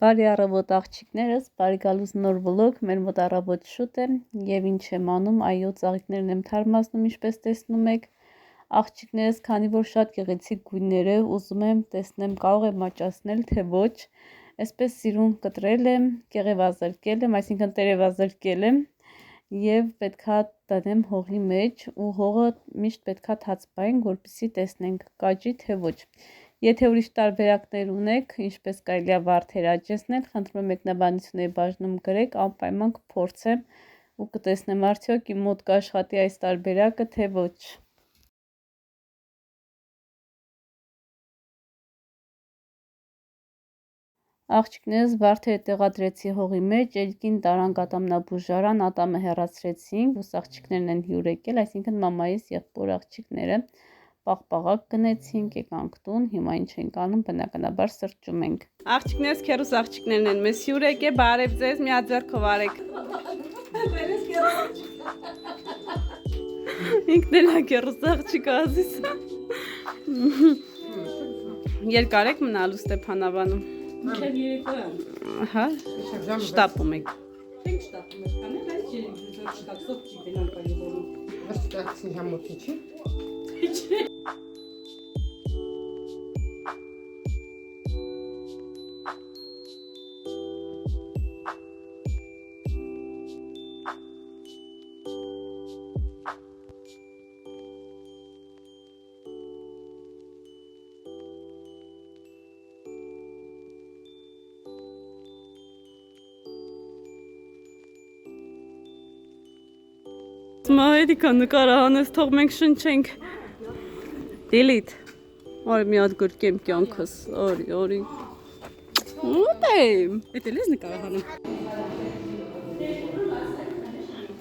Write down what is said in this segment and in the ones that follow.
Բարի առավոտ աղջիկներս, բարի գալուս նոր վլոգ, մեր մոտ առավոտ շուտ է եւ ինչ եմ անում, այո, ծաղիկներն եմ թարմացնում, ինչպես տեսնում եք։ Աղջիկներս, քանի որ շատ գեղեցիկ գույներ է, ուզում եմ տեսնեմ կարող եմ աճացնել, թե ոչ։ Այսպես սիրուն կտրել եմ, գեղեվազրկել եմ, այսինքն տերևազրկել եմ եւ պետքա դնեմ հողի մեջ ու հողը միշտ պետքա թացպային, որպեսզի տեսնենք կաճի թե ոչ։ Եթե ուրիշ տարբերակներ ունեք, ինչպես կարելի է վարդեր աճեցնել, խնդրում եմ մեկնաբանությունների բաժնում գրեք, անպայման կփորձեմ ու կտեսնեմ արդյոք իմ մոտ կաշխատի այս տարբերակը թե ոչ։ Աղջիկներս վարդերը տեղադրեցի հողի մեջ, երկին տարանք ատամնաբուժարան, ատամը հեռացրեցինք, ուսաղջիկներն են հյուր եկել, այսինքն մամայիս եղբոր աղջիկները պաղպաղակ գնեցինք, եկանք տուն, հիմա ինչ ենք անում, բնականաբար սրճում ենք։ Աղջիկներս քերուս աղջիկներն են, մեզ հյուր եկել, բարև ձեզ, մի հատ ձեռքով արեք։ Ինքն էլ է քերուս աղջիկ ազիս։ Երկար եք մնալու Ստեփանավանում։ Մինչև 3 օր։ Հա, շտապում եք։ Մենք շտապում ենք, կանե, բայց չենք շտապsով չի դենալ կարևորում։ Աշտակցի համոթի չի։ Չի։ Մայրիկա նկարահանես, թող մենք շնչենք։ Դիլիթ, որ մի հատ գրկեմ կյանքս, օրի։ Ուտեմ, էդ էլ ես նկարահանում։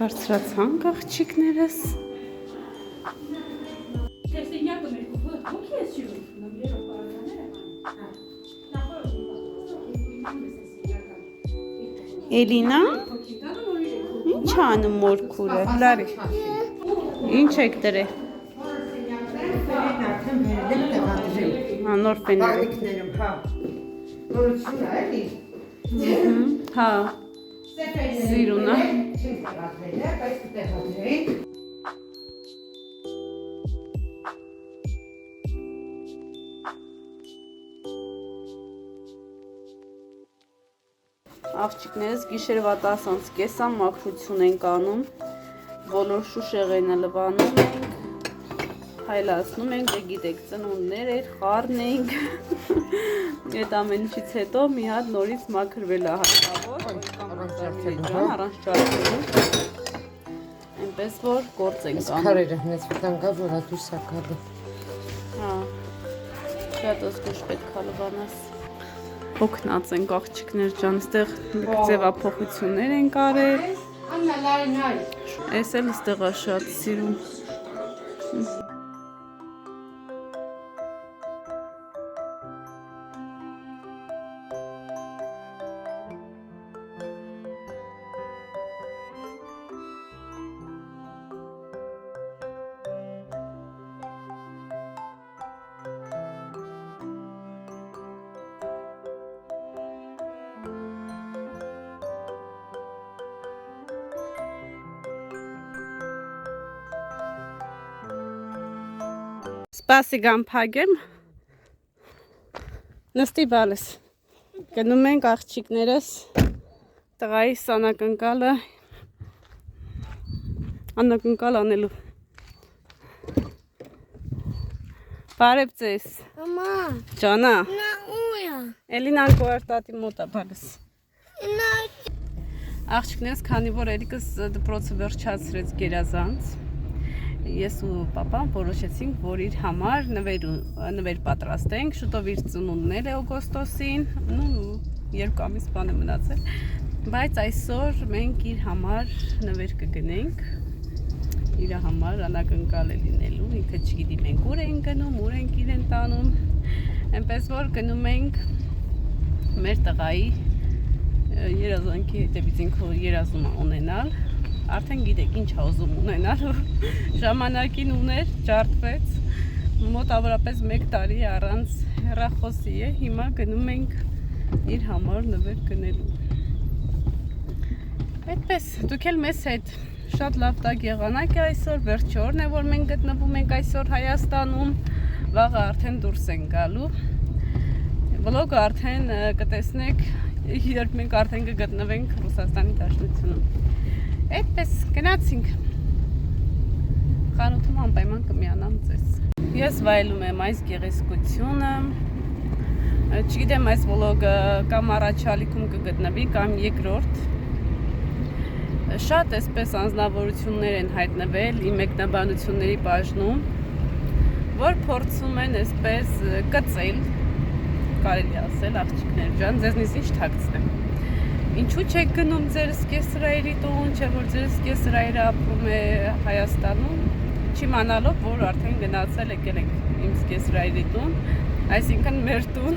Բարձրացանք աղջիկներս։ Էլինա, ինչ անում մորքուրը, լարի, ինչ եք դրել։ Նոր ֆեներում, հա, նորություն է, էլի։ Հա, սիրուն է։ Աղջիկներս գիշերվա 10:00 կեսան մաքրություն ենք անում, բոլոր շուշեղենը լվանում ենք, հայլացնում ենք, դե գիտեք ծնունդներ էր, խառն ենք, այդ ամեն ինչից հետո մի հատ նորից մաքրվել է հարկավոր, առանց ջարդելու, այնպես որ գործ ենք անում։ Քարերը հնեց վտանգավոր է դուրս է գալու։ Հա, շատ ոսկուշ պետք է լվանաս։ Օգնած ենք աղջիկներ ջան, այստեղ ձևափոխություններ ենք արել։ Էս էլ այստեղ է շատ սիրուն։ Սպասի գամ փագեմ, նստի բալես, գնում ենք աղջիկներս, տղայիս անակնկալ անելու, բարև ձեզ, ջանա, Էլինան կոարտատի մոտա բալես, աղջիկներս քանի որ Էրիկս դպրոցը վերջացրեց գերազանց, ես ու պապան որոշեցինք, որ իր համար նվեր պատրաստենք, շուտով իր ծնունդն է օգոստոսին, 2 ամիս բան է մնացել, բայց այսօր մենք իր համար նվեր կգնենք, իր համար անակնկալ է լինելու, ինքը չգիտի մենք ուր ենք գնում, ուր ենք իրեն տանում, այնպես որ գնում ենք մեր տղայի երազանքի հետևից ինքը երազում ունենալ, արդեն գիտեք ինչ ուզում ունենալ, ժամանակին ուներ, ջարդվեց, մոտավորապես 1 տարի առանց հեռախոսի է, հիմա գնում ենք իր համար նվեր գնելու։ Այդպես, դուք էլ մեզ հետ շատ լավ տակ եղանակ է այսօր, վերջի օրն է, որ մենք գտնվում ենք այսօր Հայաստանում, վաղը արդեն դուրս ենք գալու։ Վլոգը արդեն կտեսնեք, երբ մենք արդեն կգտնվենք Ռուսաստանի Դաշնությունում։ Այդպես, գնացինք։ Խանութում անպայման կմիանամ ձեզ։ Ես վայելում եմ այս գեղեցկությունը։ Չգիտեմ այս վլոգը կամ առաջալիքում կգտնվի, կամ երկրորդ։ Շատ այսպես անձնավորություններ են հայտնվել իմ մեկնաբանությունների բաժնում, որ փորձում են այսպես կծել, կարելի ասել, աղջիկներ ջան, ձեզնից ինչ թաքցնեմ։ Ինչու չեք գնում ձեր զգեստրայերի տուն, չէ որ ձեր զգեստրայերը ապրում է Հայաստանում, չիմանալով, որ արդեն գնացել եկել ենք իմ զգեստրայերի տուն, այսինքն մեր տուն,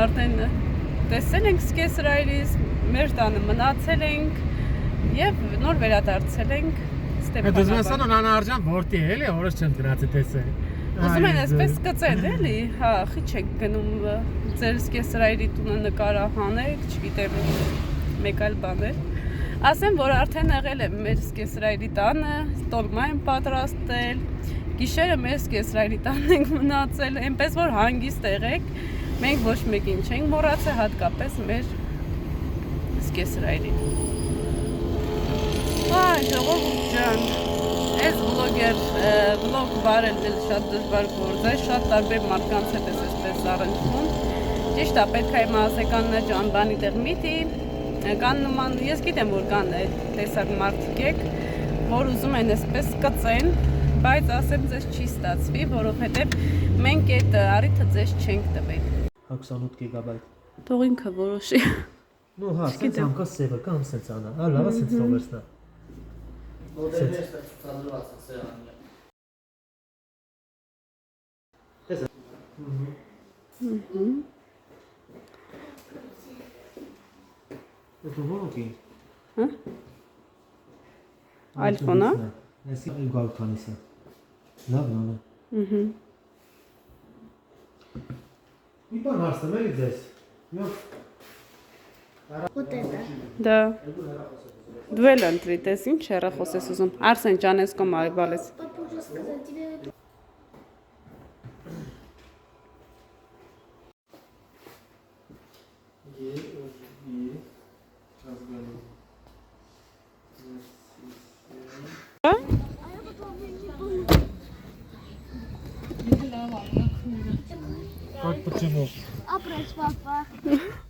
արդեն տեսել ենք զգեստրայերից, մեր տանը մնացել ենք և նոր վերադարձել ենք Ստեփանավար։ Դու ասան անհարժան որտի է, էլի, օրս չեմ գնացի տեսել։ Ուզում են այսպես կծել, էլի, հա, խի չեք գնում ձեր զգեստրայերի տունը նկարահանեք, չգիտեմ, մեկ այլ բաներ։ Ասեմ, որ արդեն եղել եմ մեր զգեստրայերի տանը, տոլմա եմ պատրաստել, գիշերը մեր զգեստրայերի տանն ենք մնացել, այնպես որ հանգիստ եղեք, մենք ոչ մեկին չենք մոռացել, հատկապես մեր զգեստրայերին։ Այ, ժողովուրդ ջան, այս վլոգ վարել դել շատ դժվար գործ է, շատ տարբեր մարդկանց հետ ես այսպես առնչվում։ Ճիշտ է, պետք է իմ ասեկաննա ջան բանի տեղ միտի, կան նման, ես գիտեմ, որ կան այդ տեսակ մարդիկ եք, որ ուզում են այսպես կծեն, բայց ասեմ ձեզ չի ստացվի, որովհետև մենք այդ առիթը ձեզ չենք տվել։ 28 գիգաբայթ։ Թող ինքը որոշի։ Ну, հա, սենց անկա սևը կամ սենց անա, հա, լավա սենց թողերսնա։ Մոդելներ ցուցադրված են սեղանը։ Это ворոքի։ Հա։ Այլ ֆոնա։ Այսի գալ քանիսա։ Լավն է։ Մի բան հարցնեմ էլի ձեզ։ Вот это. Да. Դու էլ ընտրի, տես ինչ հեռախոս ես ուզում։ Արսեն ջան, ես կոմ այբալես։ Папа уже сказал тебе. Как почему? Обрать, папа.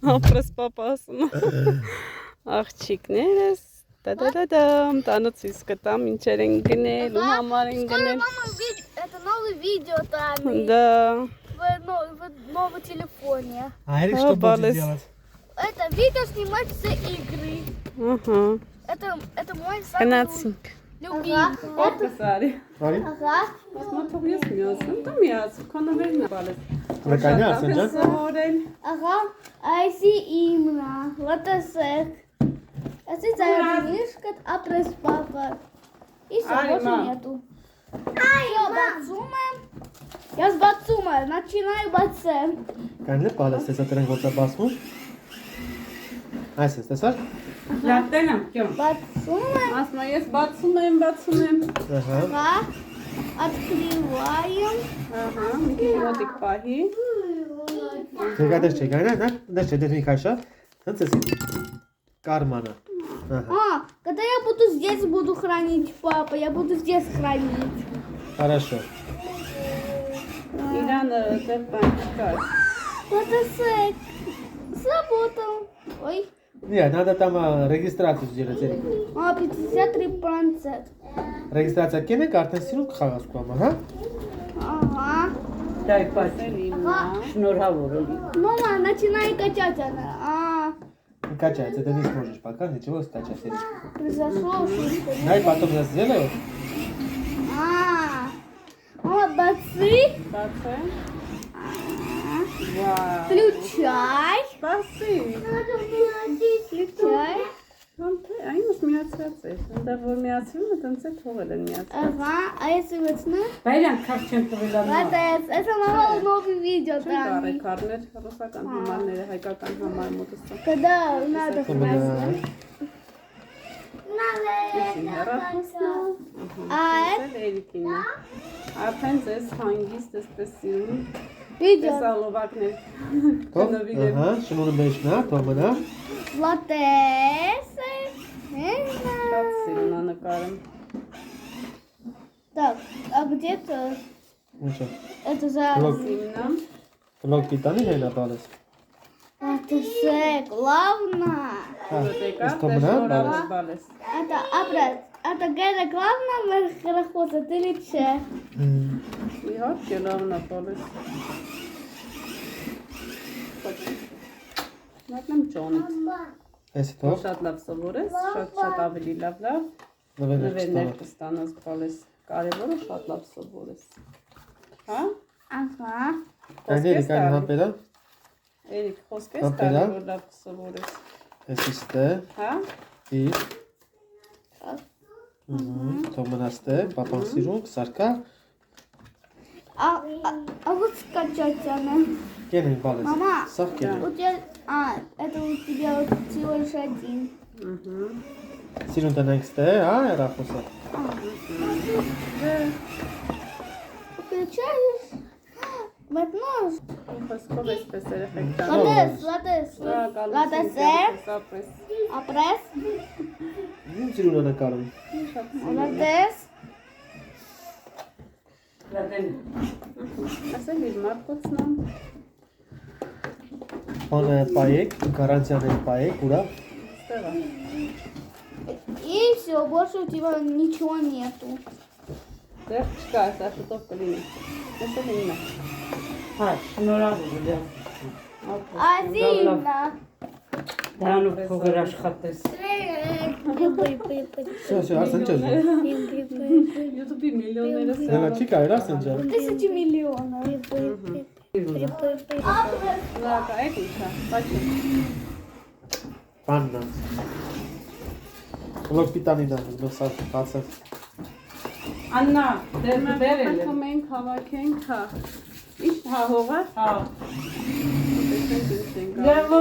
Ապրես պապա ասում։ Աղջիկներս, տա-դա-դա-դամ, տանոցից կտամ, ինչեր են գնել, ու համար են գնել։ Это новое видео там. Да. В новом телефоне. А Эрик что Балес. будет делать? Это видео снимать все игры. Ահա, Это мой самый գնացինք։ любимый. Ո՞րպես արի։ Արի։ Ага. Ասում թող ես միացım, դու միացım, քոնավերն է բալես։ Լականյա ասեն ջան։ Սովորել։ Ага. А если именно? Вот это. Если заявишь, обрать, папа. И все, Ай, больше мам. нету. Все, бацумаем. Я с бацумой. Начинаю бацем. Կանլե բալես, տեսա դրանք ոնց է բացվում։ Այսպես, տեսա՞ր։ Լավ տենամ, ջան։ Бацумаем. Ասում ես բացում եմ։ Ահա։ Ага. Открываем. Ահա, մի քիչ մոտիկ պահի։ Դերգադեր չէ, գանա, դա չէ, դեր մի քաշա։ Հենց էս կարմանը։ Ահա։ Когда я буду здесь, буду хранить, папа. Я буду здесь хранить. Хорошо։ Իրան դեռ բան չկար։ Вот это. Сработал. Ой. Нет, надо там регистрацию сделать, Эрик։ 53%. Ռեգիստրացիա կենեք արդեն սիրուն կխաղաս կոմա, հա։ Ага. Դայ պասելի մա, շնորհավոր էլի։ Мама, начинай качать она. Качается, ты не сможешь пока ничего скачать, Эрик. Произошло ошибка. Дай потом я сделаю. Мама, бацы. Բացեմ։ Վау։ Включай. Սպասի։ Включай. Այնս միացա։ Ասացես, ընդ որ միացվում է, տենց է թողել են միացած։ Ага, а если вեցնա։ Բայրան քարտ չեն տվել աննա։ Ладно, это мама новый видео Չեն там. կարեկարներ, ռուսական համարները, հայկական համար մոտս։ Когда надо Ահա։ красить. А это Էրիկինն է։ Արդեն ձեզ հանգիստ էսպես սիրում։ видео. Տեսալովակներ։ Թող, Նվիրեմ։ ահա, շնորհը մեջնա, թողնա։ Латес. Շատ սիրուն է նկարում։ Так, а где-то Ինչա։ это за... Սիմնա։ Վլոգ պիտանի հենա տալես։ Это главное. Հա, Դեկա, ըստ թողնա, դեշորավս բալես։ Это образ. Это где-то главное работает или че? Իհարկե լավն է բալես։ Մատնեմ ճոնից։ Էսի թող, Շատ լավ սովորես, շատ ավելի լավ նվերներ նվերներ կստանա։ կստանաս բալես։ Կարևորը շատ լավ սովորես։ Հա? Ага. Կայների կայն հապերա, Էրիկ, խոսքես Ապերա։ կարևոր լավ սովորես։ էսի ստե, Հա? իր։ Թող մնաց ստե, պապան սիրուն, սարկա, А вот скачать она. կեն են բալես։ Մամա։ Սաղ կեն У тебя... это у тебя вот всего лишь один. Սիրուն տնենք ստե, հա, երախոսը։ Включаешь? Вот нож. Խոսքով էսպես երեխեք տան։ Латес, латес. Латес. Սապրես։ Апресс. Ինչ սիրուն է նկարում։ Латес. Լադեն։ Ասել իր մարկոցնա։ Բանը պայեք, գարանցիան են պայեք, ուրա։ Ստեղա։ И все, больше у тебя ничего нету. Դեռ չկա, սա շուտով կլինի։ Ասել իննա։ Հա, շնորհավոր եմ։ Азина. Դրանով փողեր աշխատես։ Սա, արսեն չեզ։ YouTube-ի միլիոնները Հելա չի կայր արսեն ջան։ Тысячи миллионов. Լակա, այդ ինչա, բաչի։ Բաննա։ Վլոգ պիտանին է, նոսար, բացը։ Աննա, դեր բերել եմ։ Մենք մենք հավաքենք, հա։ Ինչ հա հողը։ Հա։ Տեսնենք ինչ ենք։ Դեռ